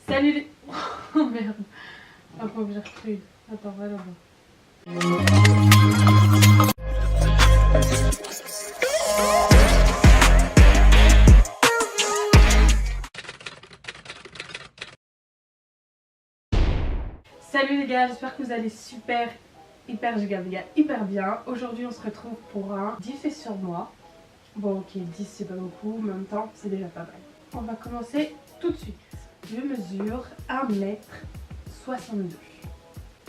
Salut les... Oh merde. Ah pauvre Gertrude. Attends, va là-bas. Salut les gars, j'espère que vous allez super, hyper bien. Aujourd'hui on se retrouve pour un 10 faits sur moi. Bon ok, 10 c'est pas beaucoup, mais en même temps c'est déjà pas mal. On va commencer tout de suite. Je mesure 1m62.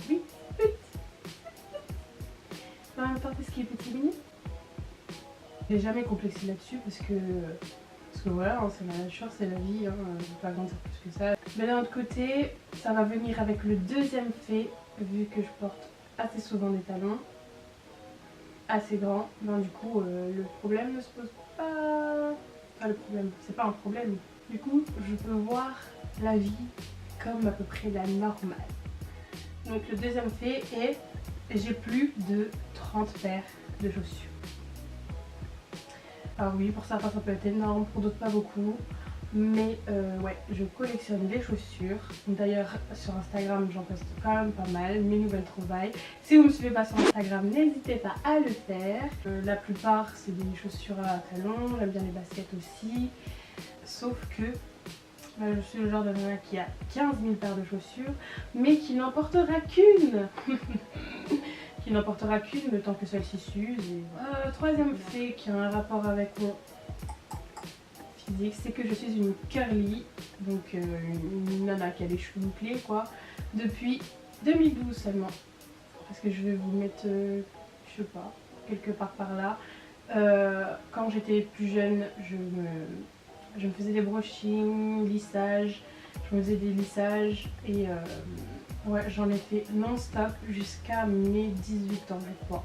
Oui, petit. Mais en même temps, qu'est-ce qui est petit mini? J'ai jamais complexé là-dessus parce que voilà, hein, c'est la nature, c'est la vie, hein, je vais pas grandir plus que ça. Mais d'un autre côté, ça va venir avec le deuxième fait, vu que je porte assez souvent des talons assez grands. Ben, du coup, le problème ne se pose pas. Enfin, le problème, c'est pas un problème. Du coup, je peux voir la vie comme à peu près la normale. Donc, le deuxième fait est j'ai plus de 30 paires de chaussures. Alors oui, pour certains ça peut être énorme, pour d'autres pas beaucoup. Mais ouais, je collectionne les chaussures. D'ailleurs sur Instagram j'en poste quand même pas mal, mes nouvelles trouvailles. Si vous ne me suivez pas sur Instagram, n'hésitez pas à le faire. La plupart c'est des chaussures à talons, j'aime bien les baskets aussi. Sauf que je suis le genre de nana qui a 15 000 paires de chaussures, mais qui n'en portera qu'une. Qui n'en portera qu'une le temps que celle-ci s'use. Troisième fait qui a un rapport avec mon physique, c'est que je suis une curly, donc une nana qui a les cheveux bouclés quoi, depuis 2012 seulement. Parce que je vais vous mettre, je sais pas, quelque part par là. Quand j'étais plus jeune, je me faisais des brushings, lissages, je me faisais des lissages et ouais, j'en ai fait non-stop jusqu'à mes 18 ans je crois.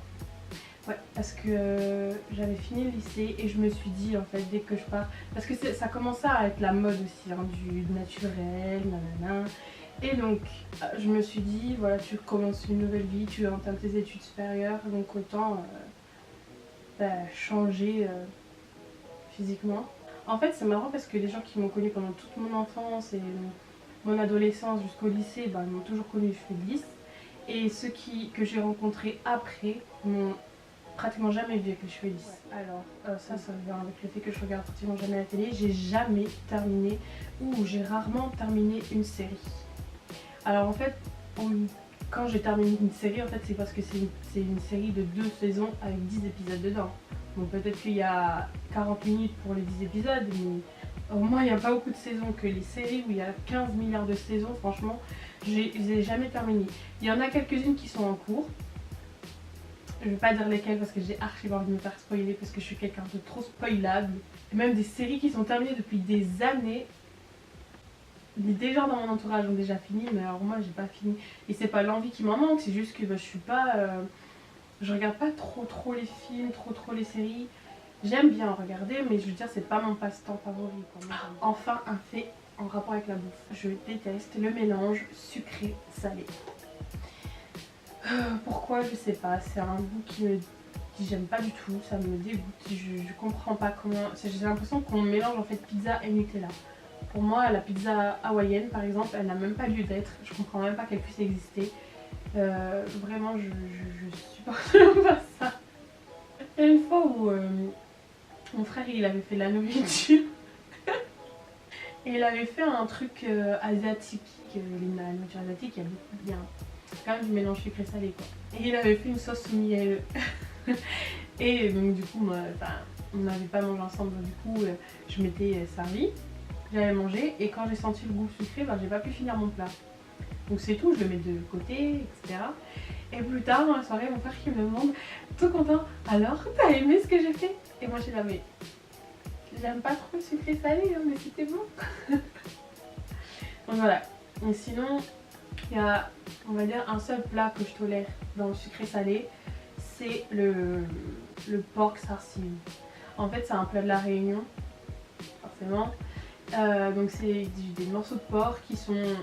Ouais, parce que j'avais fini le lycée et je me suis dit en fait dès que je pars, parce que ça commençait à être la mode aussi, hein, du naturel, nanana. Et donc je me suis dit voilà, tu commences une nouvelle vie, tu entames tes études supérieures, donc autant changer physiquement. En fait c'est marrant parce que les gens qui m'ont connue pendant toute mon enfance et mon adolescence jusqu'au lycée, bah, ils m'ont toujours connu les cheveux lisses. Et ceux que j'ai rencontrés après m'ont pratiquement jamais vu avec les cheveux lisses. Ouais. Alors ça vient avec le fait que je regarde pratiquement jamais la télé. J'ai jamais terminé, ou j'ai rarement terminé une série. Alors en fait, quand j'ai terminé une série, en fait c'est parce que c'est une série de 2 saisons avec 10 épisodes dedans. Donc peut-être qu'il y a 40 minutes pour les 10 épisodes, mais au moins il n'y a pas beaucoup de saisons que les séries où il y a 15 milliards de saisons. Franchement, je les ai jamais terminées. Il y en a quelques-unes qui sont en cours. Je vais pas dire lesquelles parce que j'ai archi envie de me faire spoiler parce que je suis quelqu'un de trop spoilable. Et même des séries qui sont terminées depuis des années. Des gens dans mon entourage ont déjà fini, mais alors moi j'ai pas fini. Et c'est pas l'envie qui m'en manque, c'est juste que je suis pas... je regarde pas trop les films, trop les séries. J'aime bien regarder, mais je veux dire c'est pas mon passe-temps favori. Enfin un fait en rapport avec la bouffe. Je déteste le mélange sucré-salé. Pourquoi je sais pas, c'est un goût qui j'aime pas du tout, ça me dégoûte, je comprends pas comment, j'ai l'impression qu'on mélange en fait pizza et Nutella. Pour moi la pizza hawaïenne par exemple, elle n'a même pas lieu d'être, je comprends même pas qu'elle puisse exister. Vraiment je supporte pas ça. Il y a une fois où mon frère il avait fait de la nourriture et il avait fait un truc asiatique, la nourriture asiatique il y a beaucoup bien. Quand même du mélange sucré salé quoi. Et il avait fait une sauce au miel. Et donc du coup on n'avait pas mangé ensemble, donc du coup je m'étais servi, j'avais mangé et quand j'ai senti le goût sucré, j'ai pas pu finir mon plat. Donc c'est tout, je le mets de côté, etc. Et plus tard dans la soirée, mon frère qui me demande, tout content, alors t'as aimé ce que j'ai fait? Et moi j'ai dit mais j'aime pas trop le sucré salé, hein, mais c'était bon. Donc voilà. Et sinon il y a, on va dire, un seul plat que je tolère dans le sucré salé, c'est le pork sarsies. En fait c'est un plat de la Réunion, forcément. Donc c'est des morceaux de porc qui sont,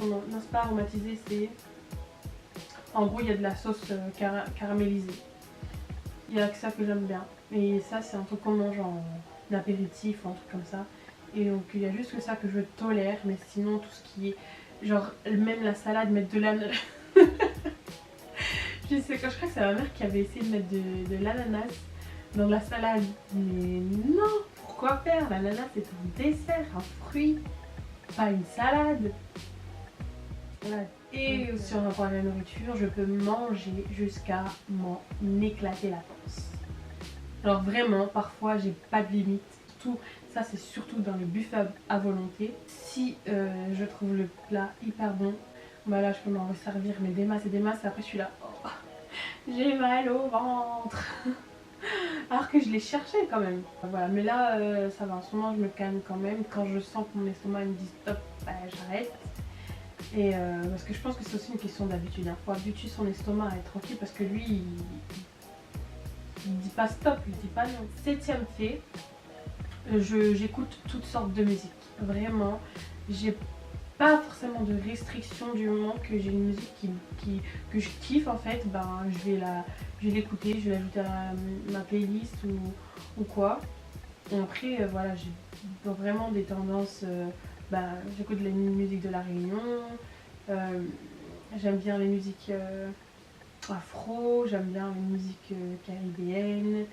non c'est pas aromatisé, c'est... En gros il y a de la sauce caramélisée. Il y a que ça que j'aime bien. Et ça c'est un truc qu'on mange en apéritif ou un truc comme ça. Et donc il y a juste que ça que je tolère, mais sinon tout ce qui est genre même la salade, mettre de l'ananas. Je sais quand je crois que c'est ma mère qui avait essayé de mettre de l'ananas dans la salade. Mais non, pourquoi faire? L'ananas c'est un dessert, un fruit, pas une salade. Voilà. Et sur un rapport à la nourriture, je peux manger jusqu'à m'en éclater la panse. Alors vraiment, parfois j'ai pas de limite. Tout ça c'est surtout dans les buffets à volonté. Si je trouve le plat hyper bon, bah là je peux m'en resservir, mais des masses et des masses. Et après je suis là, oh, j'ai mal au ventre. Alors que je l'ai cherché quand même. Voilà, mais là ça va, en ce moment je me calme quand même. Quand je sens que mon estomac me dit stop, bah, j'arrête. Et parce que je pense que c'est aussi une question d'habitude. Il faut habituer son estomac à être tranquille parce que lui, il dit pas stop, il dit pas non. 7e fait, j'écoute toutes sortes de musique. Vraiment, j'ai pas forcément de restrictions du moment que j'ai une musique que je kiffe en fait. Ben, je vais l'écouter, je vais l'ajouter à ma playlist ou quoi. Et après, voilà, j'ai vraiment des tendances. J'écoute la musique de la Réunion, j'aime bien les musiques afro, j'aime bien les musiques caribéennes,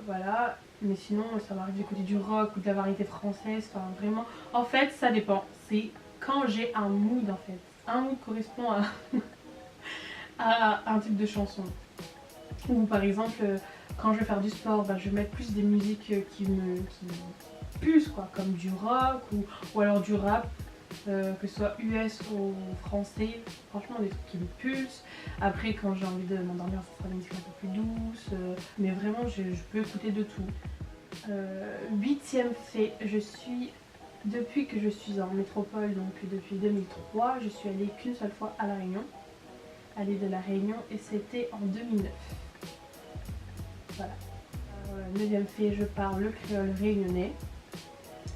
voilà. Mais sinon ça m'arrive d'écouter du rock ou de la variété française, enfin vraiment. En fait ça dépend, c'est quand j'ai un mood en fait. Un mood correspond à, à un type de chanson. Ou par exemple quand je vais faire du sport, je vais mettre plus des musiques qui pulsent quoi, comme du rock ou alors du rap. Que ce soit US ou français, franchement des trucs qui me pulsent. Après quand j'ai envie de m'endormir, ça sera des musiques un peu plus douces, mais vraiment je peux écouter de tout. 8e fait, depuis que je suis en métropole, donc depuis 2003, je suis allée qu'une seule fois à La Réunion, à l'île de La Réunion, et c'était en 2009. Voilà. 9e fait, je parle le créole réunionnais,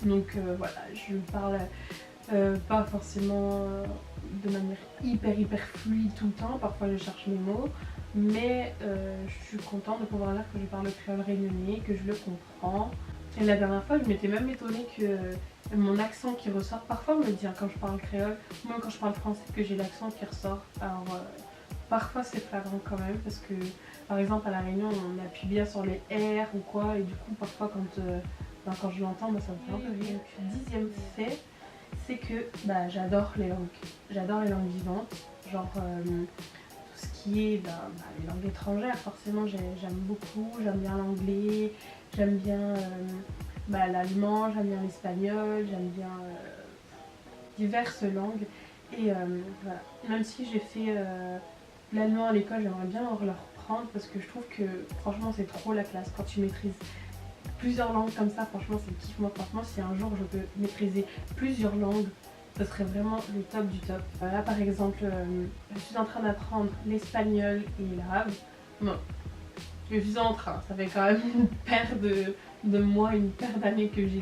donc voilà, je parle pas forcément de manière hyper fluide tout le temps, parfois je cherche mes mots, mais je suis contente de pouvoir dire que je parle le créole réunionnais, que je le comprends. Et la dernière fois je m'étais même étonnée que mon accent qui ressort, parfois on me dit quand je parle créole, ou même quand je parle français, que j'ai l'accent qui ressort. Alors parfois c'est flagrant quand même, parce que par exemple à La Réunion on appuie bien sur les R ou quoi, et du coup parfois quand je l'entends, ça me fait un peu rire. 10e fait, c'est que j'adore les langues. J'adore les langues vivantes, genre tout ce qui est les langues étrangères, forcément j'aime beaucoup. J'aime bien l'anglais, j'aime bien l'allemand, j'aime bien l'espagnol, j'aime bien diverses langues. Et voilà, même si j'ai fait l'allemand à l'école, j'aimerais bien le reprendre parce que je trouve que franchement c'est trop la classe quand tu maîtrises plusieurs langues comme ça. Franchement c'est le kiff. Moi franchement si un jour je peux maîtriser plusieurs langues, ce serait vraiment le top du top. Là par exemple je suis en train d'apprendre l'espagnol et l'arabe. Bon, je suis en train, ça fait quand même une paire de mois, une paire d'années que j'ai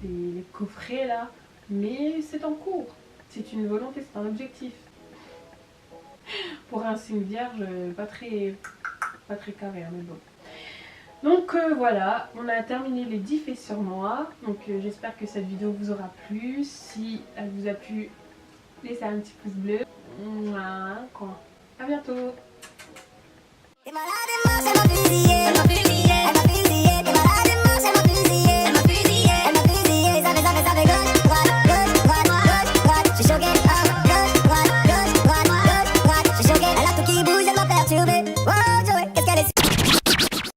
les coffrets là, mais c'est en cours, c'est une volonté, c'est un objectif. Pour un signe vierge, pas très carré, mais bon. Donc voilà, on a terminé les 10 faits sur moi. Donc j'espère que cette vidéo vous aura plu. Si elle vous a plu, laissez un petit pouce bleu. Mouah, quoi. À bientôt.